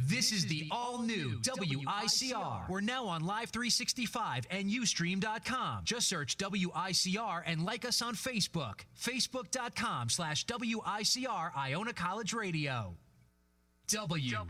This is the all-new WICR. We're now on Live 365 and Ustream.com. Just search WICR and like us on Facebook. Facebook.com/WICR Iona College Radio. WICR.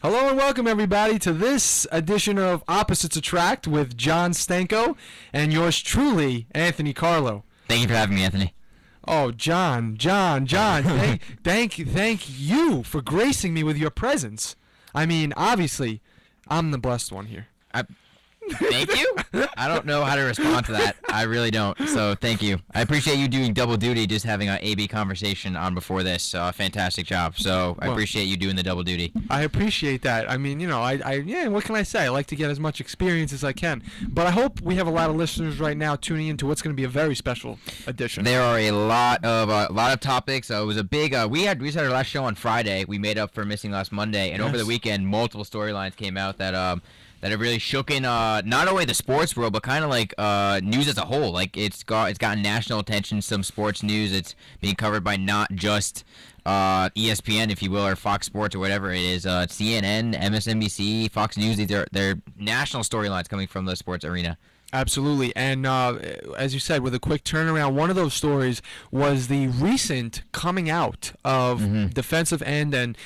Hello and welcome everybody to this edition of Opposites Attract with John Stanko and yours truly, Anthony Carlo. Thank you for having me, Anthony. Oh, John, thank you for gracing me with your presence. I mean, obviously, I'm the blessed one here. Thank you? I don't know how to respond to that. I really don't. So thank you. I appreciate you doing double duty, just having an AB conversation on before this. Fantastic job. So I appreciate you doing the double duty. I appreciate that. I mean, you know, what can I say? I like to get as much experience as I can. But I hope we have a lot of listeners right now tuning into what's going to be a very special edition. There are a lot of topics. It was a big. We had our last show on Friday. We made up for missing last Monday, and over the weekend, multiple storylines came out that have really shooken not only the sports world, but kind of like news as a whole. Like it's gotten national attention. Some sports news. It's being covered by not just ESPN, if you will, or Fox Sports or whatever it is. CNN, MSNBC, Fox News. They're national storylines coming from the sports arena. Absolutely, and as you said, with a quick turnaround, one of those stories was the recent coming out of defensive end and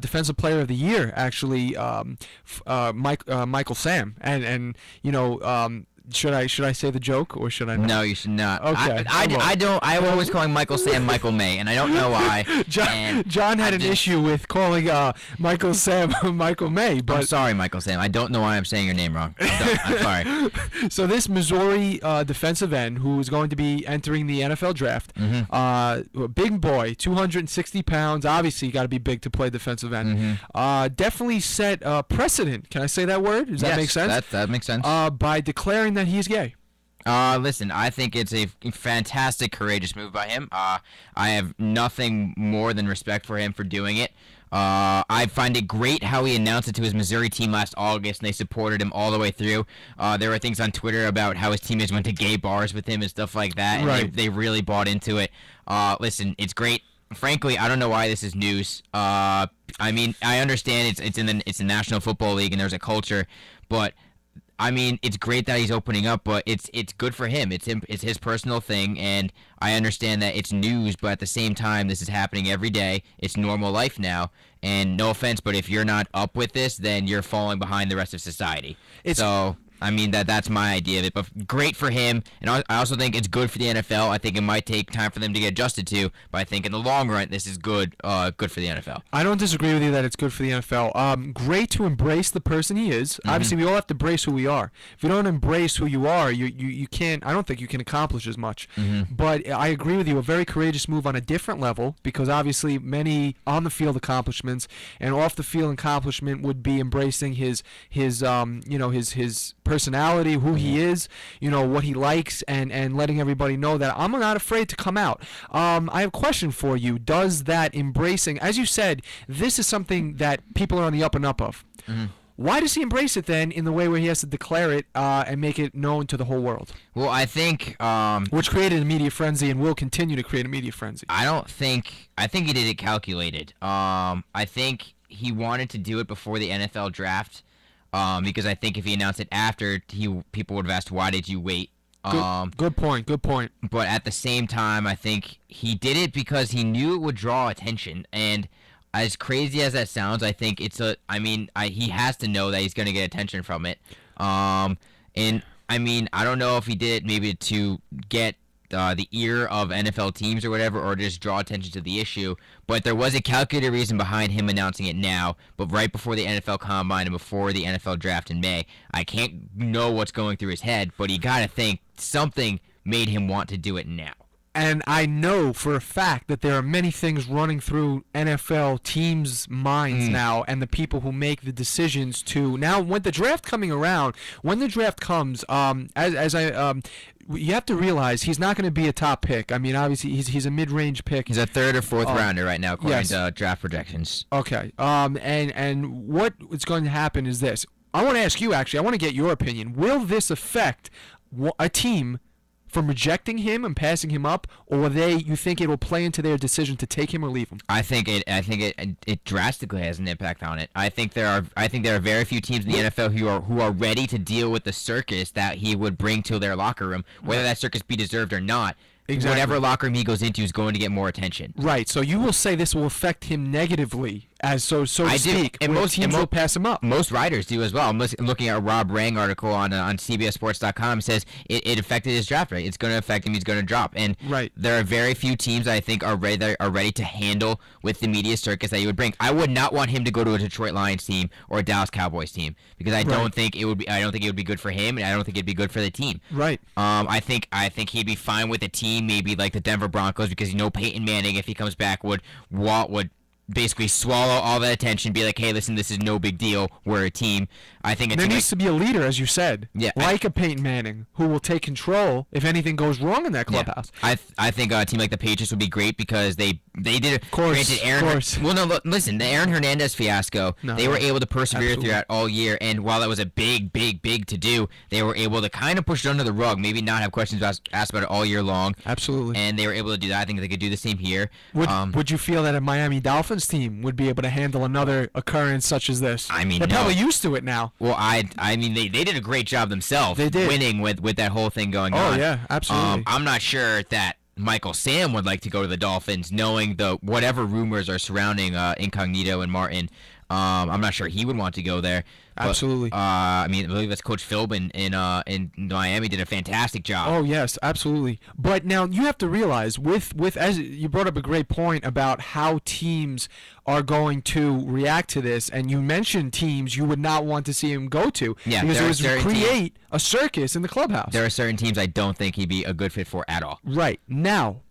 defensive player of the year, actually, Michael Sam, and you know. Should I say the joke or should I not? No, you should not. Okay. I don't. I always calling Michael Sam Michael May, and I don't know why. John had an issue with calling Michael Sam Michael May. But I'm sorry, Michael Sam. I don't know why I'm saying your name wrong. I'm sorry. So this Missouri defensive end who is going to be entering the NFL draft, big boy, 260 pounds. Obviously, you got to be big to play defensive end. Definitely set precedent. Can I say that word? Does that make sense? That makes sense. By declaring that he's gay. Listen, I think it's a fantastic, courageous move by him. I have nothing more than respect for him for doing it. I find it great how he announced it to his Missouri team last August, and they supported him all the way through. There were things on Twitter about how his teammates went to gay bars with him and stuff like that, and right. they really bought into it. Listen, it's great. Frankly, I don't know why this is news. I mean, I understand it's in the National Football League and there's a culture, but I mean, it's great that he's opening up, but it's good for him. It's his personal thing, and I understand that it's news, but at the same time, this is happening every day. It's normal life now, and no offense, but if you're not up with this, then you're falling behind the rest of society. I mean, that's my idea of it, but great for him, and I also think it's good for the NFL. I think it might take time for them to get adjusted to, but I think in the long run, this is good for the NFL. I don't disagree with you that it's good for the NFL. Great to embrace the person he is. Obviously, we all have to embrace who we are. If you don't embrace who you are, you can't. I don't think you can accomplish as much. But I agree with you. A very courageous move on a different level, because obviously many on the field accomplishments and off the field accomplishment would be embracing his personality, who he is, you know, what he likes, and letting everybody know that I'm not afraid to come out. I have a question for you. Does that embracing, as you said, this is something that people are on the up and up of. Why does he embrace it then in the way where he has to declare it and make it known to the whole world? Well, I think which created a media frenzy and will continue to create a media frenzy. I think he did it calculated. I think he wanted to do it before the NFL draft. Because I think if he announced it after, people would have asked, why did you wait? Good point. But at the same time, I think he did it because he knew it would draw attention. And as crazy as that sounds, I think he has to know that he's going to get attention from it. And I mean, I don't know if he did it maybe to get the ear of NFL teams or whatever, or just draw attention to the issue. But there was a calculated reason behind him announcing it now, but right before the NFL Combine and before the NFL Draft in May. I can't know what's going through his head, but you got to think something made him want to do it now. And I know for a fact that there are many things running through NFL teams' minds now, and the people who make the decisions to now. When the draft coming around, when the draft comes, you have to realize he's not going to be a top pick. I mean, obviously he's a mid-range pick. He's a third or fourth rounder right now, according to draft projections. Okay. And what is going to happen is this. I want to ask you, actually. I want to get your opinion. Will this affect a team from rejecting him and passing him up, or you think it will play into their decision to take him or leave him? I think it drastically has an impact on it. I think there are very few teams in the NFL who are ready to deal with the circus that he would bring to their locker room, whether that circus be deserved or not. Exactly. Whatever locker room he goes into is going to get more attention. Right. So you will say this will affect him negatively, so to speak. And most teams will pass him up. Most writers do as well. I'm looking at a Rob Rang article on CBSSports.com. It says it affected his draft rate. It's going to affect him. He's going to drop. And there are very few teams I think are ready to handle with the media circus that you would bring. I would not want him to go to a Detroit Lions team or a Dallas Cowboys team because I don't think it would be. I don't think it would be good for him, and I don't think it'd be good for the team. Right. I think he'd be fine with a team maybe like the Denver Broncos because Peyton Manning, if he comes back, would basically swallow all that attention, be like, hey, listen, this is no big deal. We're a team. I think there needs to be a leader, as you said, like a Peyton Manning, who will take control if anything goes wrong in that clubhouse. Yeah. I think a team like the Patriots would be great because they did it. Of course. Well, no, listen, the Aaron Hernandez fiasco, they were able to persevere throughout all year, and while that was a big to do, they were able to kind of push it under the rug, maybe not have questions asked about it all year long. Absolutely. And they were able to do that. I think they could do the same here. Would you feel that a Miami Dolphins team would be able to handle another occurrence such as this? I mean, they're probably used to it now. Well, I mean, they did a great job themselves. They did. Winning with that whole thing going on. Oh, yeah, absolutely. I'm not sure that Michael Sam would like to go to the Dolphins, knowing the whatever rumors are surrounding Incognito and Martin. I'm not sure he would want to go there. But, absolutely. I mean, I believe that's Coach Philbin in Miami did a fantastic job. Oh yes, absolutely. But now you have to realize, with as you brought up a great point about how teams are going to react to this, and you mentioned teams you would not want to see him go to because it would create a circus in the clubhouse. There are certain teams I don't think he'd be a good fit for at all. Right now,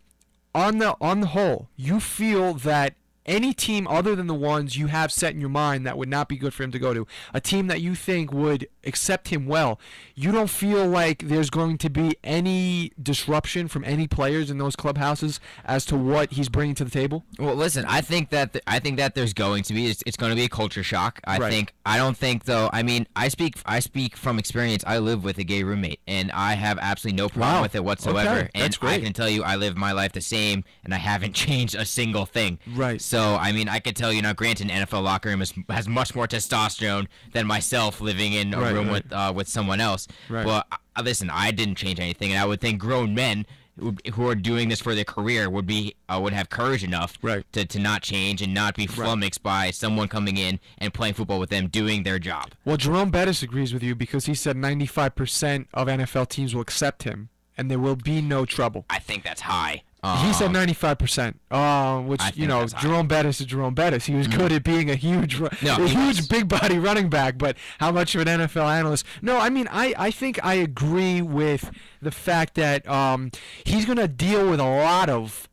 on the whole, you feel that any team other than the ones you have set in your mind that would not be good for him to go to, a team that you think would accept him well, you don't feel like there's going to be any disruption from any players in those clubhouses as to what he's bringing to the table? Well, listen, I think that there's going to be it's going to be a culture shock. I don't think though. I mean, I speak from experience. I live with a gay roommate, and I have absolutely no problem with it whatsoever. Okay. And that's great. I can tell you, I live my life the same, and I haven't changed a single thing. Right. So, I mean, I could tell you now, granted, an NFL locker room has much more testosterone than myself living in a room with someone else. Right. But listen, I didn't change anything, and I would think grown men who are doing this for their career would have courage enough to not change and not be flummoxed by someone coming in and playing football with them doing their job. Well, Jerome Bettis agrees with you because he said 95% of NFL teams will accept him, and there will be no trouble. I think that's high. He said 95%, which, Jerome Bettis is Jerome Bettis. He was good at being a huge big body running back, but how much of an NFL analyst? No, I mean, I think I agree with the fact that he's going to deal with a lot of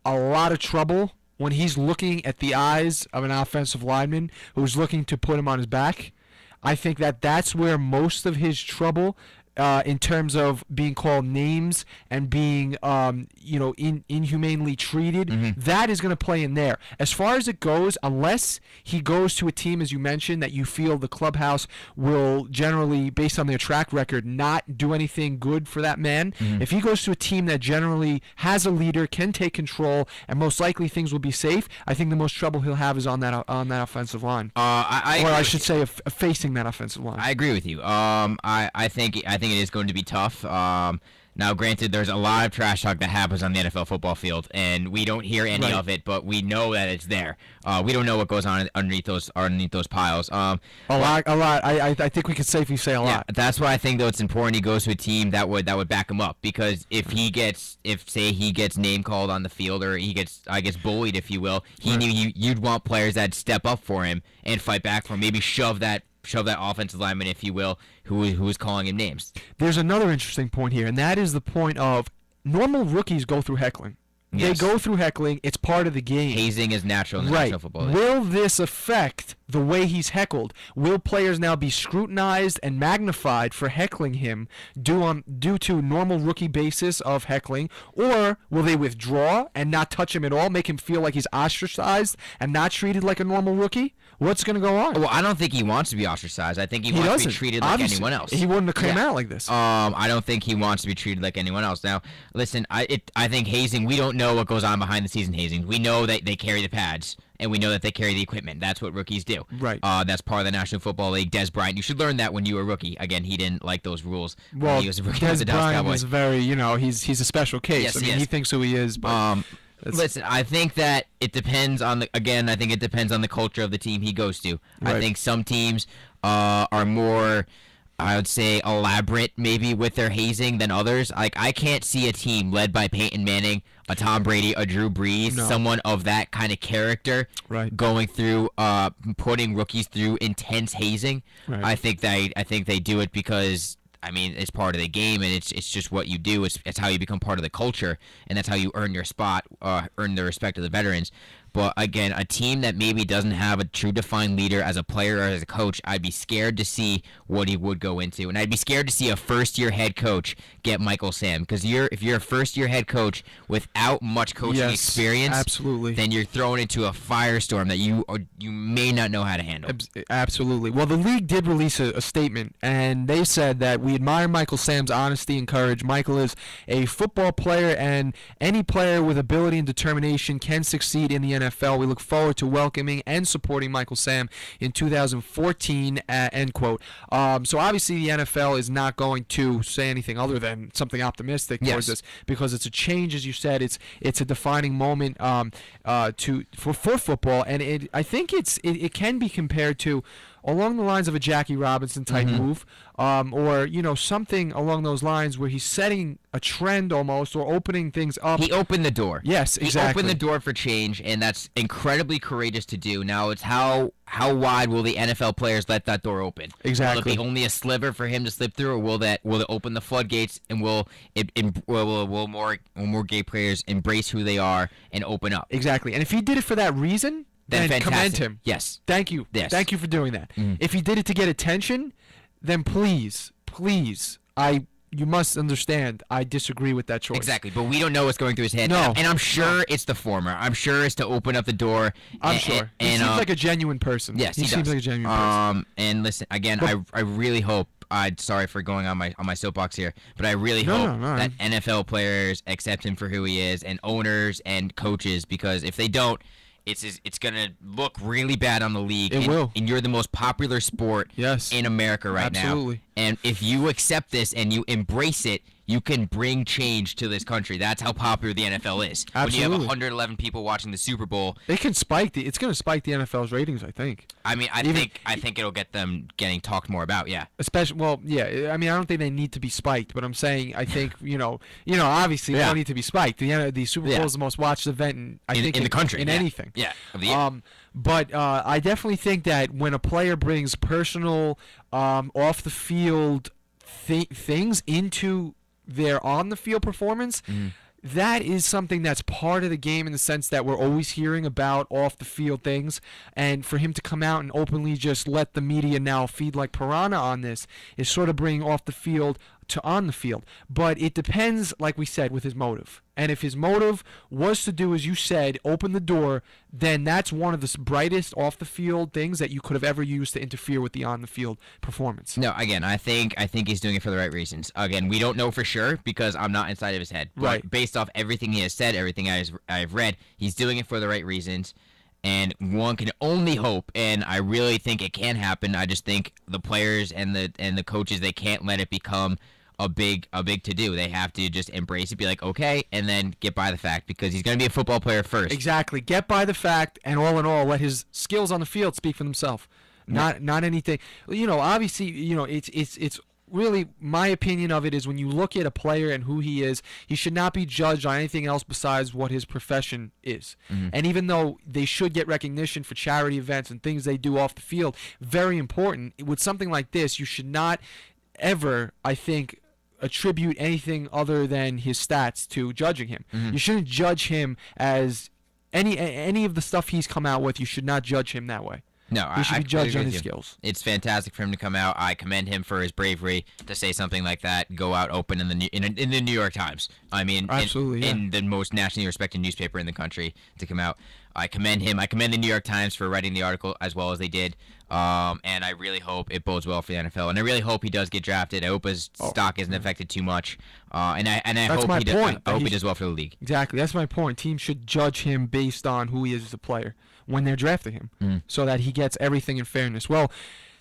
trouble when he's looking at the eyes of an offensive lineman who's looking to put him on his back. I think that's where most of his trouble in terms of being called names and being, inhumanely treated, that is going to play in there. As far as it goes, unless he goes to a team, as you mentioned, that you feel the clubhouse will generally, based on their track record, not do anything good for that man. If he goes to a team that generally has a leader, can take control, and most likely things will be safe, I think the most trouble he'll have is on that offensive line. I should say facing that offensive line. I agree with you. I think it is going to be tough. Now, granted, there's a lot of trash talk that happens on the NFL football field, and we don't hear any of it, but we know that it's there. We don't know what goes on underneath those piles. A lot. I think we could safely say a lot. That's why I think though it's important he goes to a team that would back him up, because if he gets name called on the field, or he gets bullied, if you will, you'd want players that step up for him and fight back for him, maybe shove that offensive lineman, if you will, who is calling him names. There's another interesting point here, and that is the point of normal rookies go through heckling. They go through heckling. It's part of the game. Hazing is natural in the National Football League. Will this affect the way he's heckled? Will players now be scrutinized and magnified for heckling him due to normal rookie basis of heckling? Or will they withdraw and not touch him at all, make him feel like he's ostracized and not treated like a normal rookie? What's going to go on? Well, I don't think he wants to be ostracized. I think he wants to be treated like anyone else. He wouldn't have come out like this. I don't think he wants to be treated like anyone else. Now, listen, I think hazing, we don't know what goes on behind the season hazing. We know that they carry the pads, and we know that they carry the equipment. That's what rookies do. Right. That's part of the National Football League. Des Bryant, you should learn that when you were a rookie. Again, he didn't like those rules. Well, he was a rookie Des with the Dallas Bryant Cowboys. is very, he's a special case. Yes, I mean, yes. he thinks who he is, but... Listen, I think that it depends on the culture of the team he goes to. Right. I think some teams are more, I would say, elaborate maybe with their hazing than others. Like, I can't see a team led by Peyton Manning, a Tom Brady, a Drew Brees, someone of that kind of character, going through putting rookies through intense hazing. Right. I think they do it because, I mean, it's part of the game, and it's just what you do. It's how you become part of the culture, and that's how you earn your spot, earn the respect of the veterans. But again, a team that maybe doesn't have a true defined leader as a player or as a coach, I'd be scared to see what he would go into, and I'd be scared to see a first-year head coach get Michael Sam, because if you're a first-year head coach without much coaching experience, absolutely, then you're thrown into a firestorm that you may not know how to handle. Absolutely. Well, the league did release a statement, and they said that we admire Michael Sam's honesty and courage. Michael is a football player, and any player with ability and determination can succeed in the NFL. We look forward to welcoming and supporting Michael Sam in 2014, end quote. So obviously the NFL is not going to say anything other than something optimistic towards this, because it's a change, as you said. It's a defining moment for football, and I think it can be compared to along the lines of a Jackie Robinson type move, or something along those lines where he's setting a trend almost, or opening things up. He opened the door. Yes, exactly. He opened the door for change, and that's incredibly courageous to do. Now it's how wide will the NFL players let that door open? Exactly. Will it be only a sliver for him to slip through, or will it open the floodgates, and will more gay players embrace who they are and open up? Exactly. And if he did it for that reason, then commend him. Yes. Thank you. Yes. Thank you for doing that. If he did it to get attention, then please, you must understand, I disagree with that choice. Exactly, but we don't know what's going through his head. No. And I'm sure it's the former. I'm sure it's to open up the door. I'm sure. He seems like a genuine person. Yes, he seems does. like a genuine person. And listen, again, I really hope. I'm sorry for going on my soapbox here, but I really hope that NFL players accept him for who he is, and owners and coaches, because if they don't, it's gonna look really bad on the league. It will. And you're the most popular sport in America right Absolutely. now. And if you accept this and you embrace it, you can bring change to this country. That's how popular the NFL is. Absolutely. When you have 111 people watching the Super Bowl, It can spike it's going to spike the NFL's ratings, I think. I mean, I think it'll get them getting talked more about. Yeah. Especially, well, yeah. I mean, I don't think they need to be spiked, but I'm saying I think obviously they don't need to be spiked. The Super Bowl is the most watched event in the country, in anything. Yeah. Of the year. But I definitely think that when a player brings personal, off the field things into their on the field performance, that is something that's part of the game, in the sense that we're always hearing about off the field things, and for him to come out and openly just let the media now feed like piranha on this is sort of bringing off the field to on the field. But it depends, like we said, with his motive. And if his motive was to do, as you said, open the door, then that's one of the brightest off the field things that you could have ever used to interfere with the on the field performance. No, again, I think he's doing it for the right reasons. Again, we don't know for sure because I'm not inside of his head. But right. Based off everything he has said, everything I've read, he's doing it for the right reasons. And one can only hope, and I really think it can happen. I just think the players and the coaches, they can't let it become a big to do. They have to just embrace it, be like, okay, and then get by the fact, because he's going to be a football player first. Exactly. Get by the fact, and all in all, let his skills on the field speak for themselves. Not anything. Obviously, it's really, my opinion of it is, when you look at a player and who he is, he should not be judged on anything else besides what his profession is. And even though they should get recognition for charity events and things they do off the field, very important, with something like this, you should not ever, I think, attribute anything other than his stats to judging him. You shouldn't judge him as any of the stuff he's come out with. You should not judge him that way. No, he should be judged on his you. skills. It's fantastic for him to come out. I commend him for his bravery to say something like that, go out open in the New York Times. I mean, absolutely, in the most nationally respected newspaper in the country, to come out. I commend him. I commend the New York Times for writing the article as well as they did. And I really hope it bodes well for the NFL. And I really hope he does get drafted. I hope his stock isn't affected too much. And I That's hope my he point. I hope he does well for the league. Exactly. That's my point. Teams should judge him based on who he is as a player when they're drafting him, so that he gets everything in fairness. Well,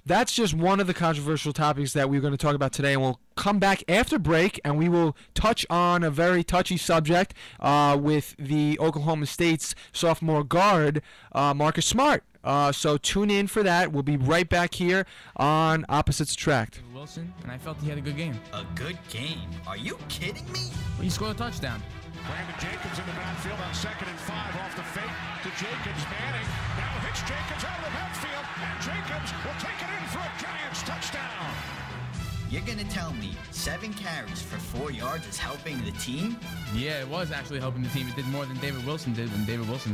that's just one of the controversial topics that we're going to talk about today, and we'll come back after break, and we will touch on a very touchy subject with the Oklahoma State's sophomore guard, Marcus Smart. So tune in for that. We'll be right back here on Opposites Attract. Wilson, and I felt he had a good game. A good game? Are you kidding me? Well, he scored a touchdown. Brandon Jacobs in the backfield on 2nd and 5 off the fake to Jacobs. Manning now hits Jacobs out of the backfield, and Jacobs will take it in for a Giants touchdown. You're going to tell me 7 carries for 4 yards is helping the team? Yeah, it was actually helping the team. It did more than David Wilson did when David Wilson